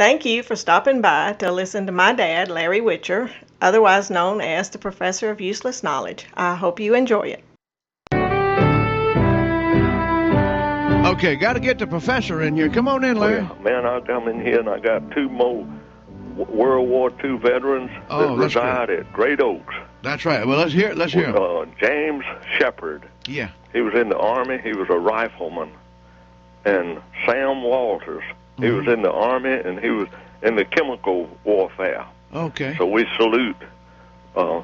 Thank you for stopping by to listen to my dad, Larry Witcher, otherwise known as the Professor of Useless Knowledge. I hope you enjoy it. Okay, got to get the professor in here. Come on in, Larry. Well, man, I come in here and I got two more World War II veterans that reside at Great Oaks. That's right. Well, let's hear it. Let's hear it. James Shepard. Yeah. He was in the Army. He was a rifleman. And Sam Walters. He was in the Army, and he was in the chemical warfare. Okay. So we salute the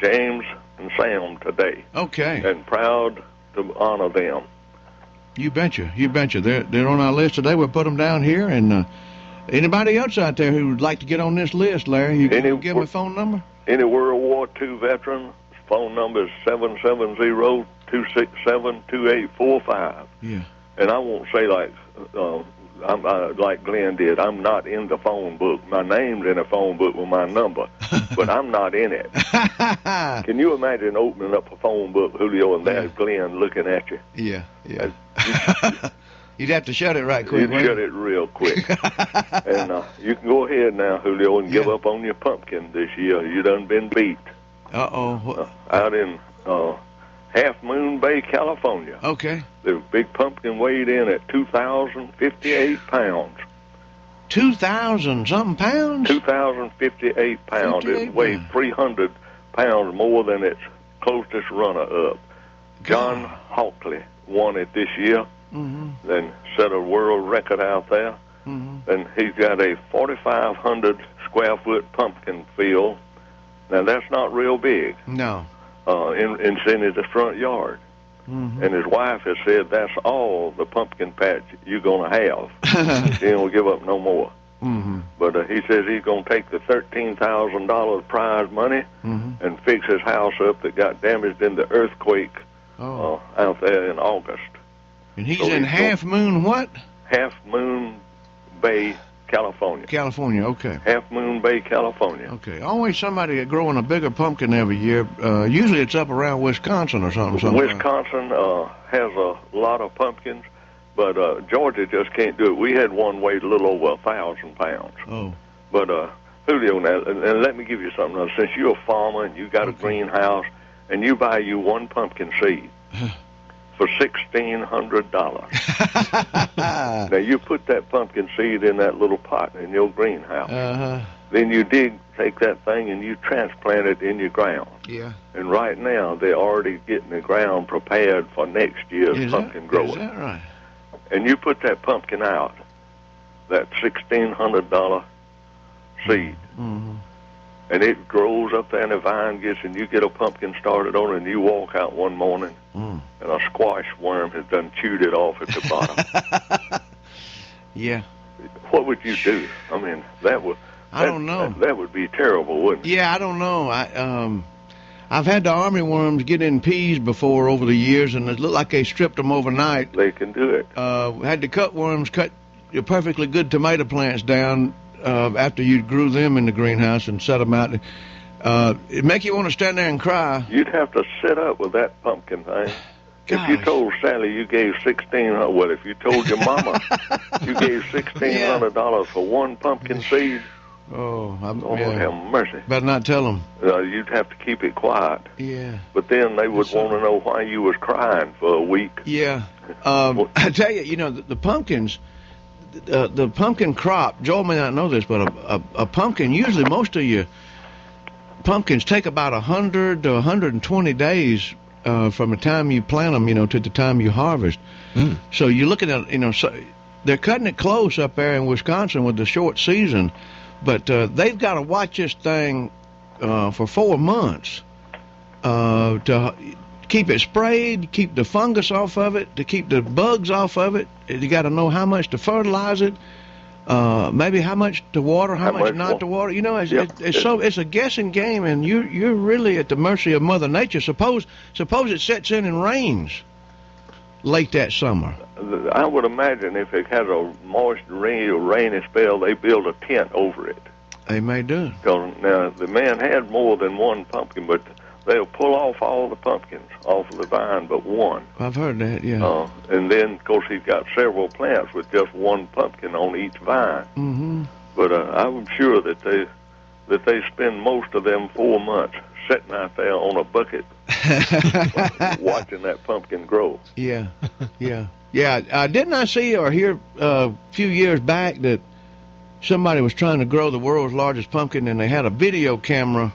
James and Sam today. Okay. And proud to honor them. You betcha. You betcha. They're on our list today. We'll put them down here. And anybody else out there who would like to get on this list, Larry, you can give them a phone number? Any World War II veteran, phone number is 770-267-2845. Yeah. And I won't say like Glenn did. I'm not in the phone book. My name's in the phone book with my number, but I'm not in it. Can you imagine opening up a phone book, Julio, and there's Glenn looking at you? Yeah. You'd have to shut it right quick. You'd shut it real quick. And you can go ahead now, Julio, and give up on your pumpkin this year. You done been beat. Out in Half Moon Bay, California. Okay. The big pumpkin weighed in at 2,058 pounds. 2,000 something pounds? 2,058 pounds. It weighed 300 pounds more than its closest runner-up. John Hockley won it this year. Then set a world record out there. And he's got a 4,500 square foot pumpkin field. Now that's not real big. No. In the front yard. And his wife has said that's all the pumpkin patch you're going to have. He ain't going to give up no more. But he says he's going to take the $13,000 prize money and fix his house up that got damaged in the earthquake out there in August. And he's in Half Moon what? Half Moon Bay, California. California, okay. Half Moon Bay, California. Okay. Always somebody growing a bigger pumpkin every year. Usually it's up around Wisconsin or something. Wisconsin has a lot of pumpkins, but Georgia just can't do it. We had one weighed a little over 1,000 pounds. Oh. But Julio, now, and let me give you something else. Since you're a farmer and you got a greenhouse, and you buy you one pumpkin seed for $1,600. Now you put that pumpkin seed in that little pot in your greenhouse. Then you take that thing and you transplant it in your ground. Yeah. And right now they're already getting the ground prepared for next year's pumpkin growing. Is that right? And you put that pumpkin out, that $1,600 seed. And it grows up there, and the vine gets, and you get a pumpkin started on it, and you walk out one morning, and a squash worm has done chewed it off at the bottom. Yeah. What would you do? I mean, I don't know. That would be terrible, wouldn't it? Yeah, I don't know. I've had the army worms get in peas before over the years, and it looked like they stripped them overnight. They can do it. Had the cutworms cut your perfectly good tomato plants down after you grew them in the greenhouse and set them out. It make you want to stand there and cry. You'd have to sit up with that pumpkin thing. Gosh. If you told Sally you gave $1,600, well, if you told your mama you gave $1,600 for one pumpkin seed, have mercy. Better not tell them. You'd have to keep it quiet. Yeah. But then they would want to know why you was crying for a week. Yeah. I tell you, the pumpkins, the pumpkin crop, Joel may not know this, but a pumpkin, usually most of your pumpkins take about 100 to 120 days from the time you plant them, to the time you harvest. So you're looking at, so they're cutting it close up there in Wisconsin with the short season, but they've got to watch this thing for 4 months to keep it sprayed, keep the fungus off of it, to keep the bugs off of it. You got to know how much to fertilize it, maybe how much to water, how much not to water. It's a guessing game, and you're really at the mercy of Mother Nature. Suppose it sets in and rains late that summer. I would imagine if it has a moist, rainy spell, they build a tent over it. They may do. Now, the man had more than one pumpkin, but they'll pull off all the pumpkins off of the vine but one. I've heard that, yeah. And then, of course, he's got several plants with just one pumpkin on each vine. Mm-hmm. But I'm sure that they spend most of them 4 months sitting out there on a bucket watching that pumpkin grow. Yeah, yeah. Yeah, didn't I see or hear a few years back that somebody was trying to grow the world's largest pumpkin, and they had a video camera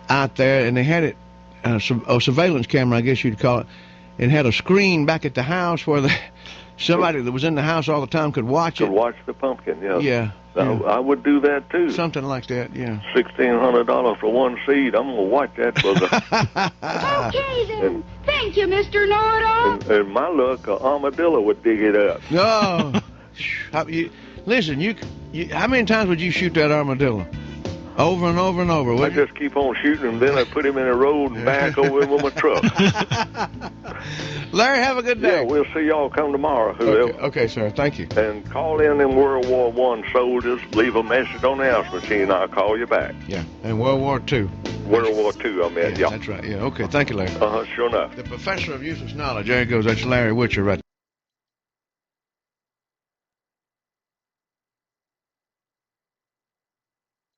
out there, and they had it, a surveillance camera, I guess you'd call it, and had a screen back at the house where somebody that was in the house all the time could watch it. Could watch the pumpkin, yeah. Yeah. I would do that too. Something like that, yeah. $1,600 for one seed. I'm gonna watch that, brother. Okay then. Thank you, Mr. Know-It-All. And my luck, an armadillo would dig it up. No. Listen, how many times would you shoot that armadillo? Over and over and over. I just keep on shooting him, then I put him in the road and back over him with my truck. Larry, have a good day. Yeah, we'll see y'all come tomorrow, whoever. Okay, sir. Thank you. And call in them World War I soldiers. Leave a message on the house machine. I'll call you back. Yeah, and World War II. World War II, I meant, yeah. That's right. Yeah, okay. Thank you, Larry. Sure enough. The professor of useless knowledge. There he goes. That's Larry Witcher right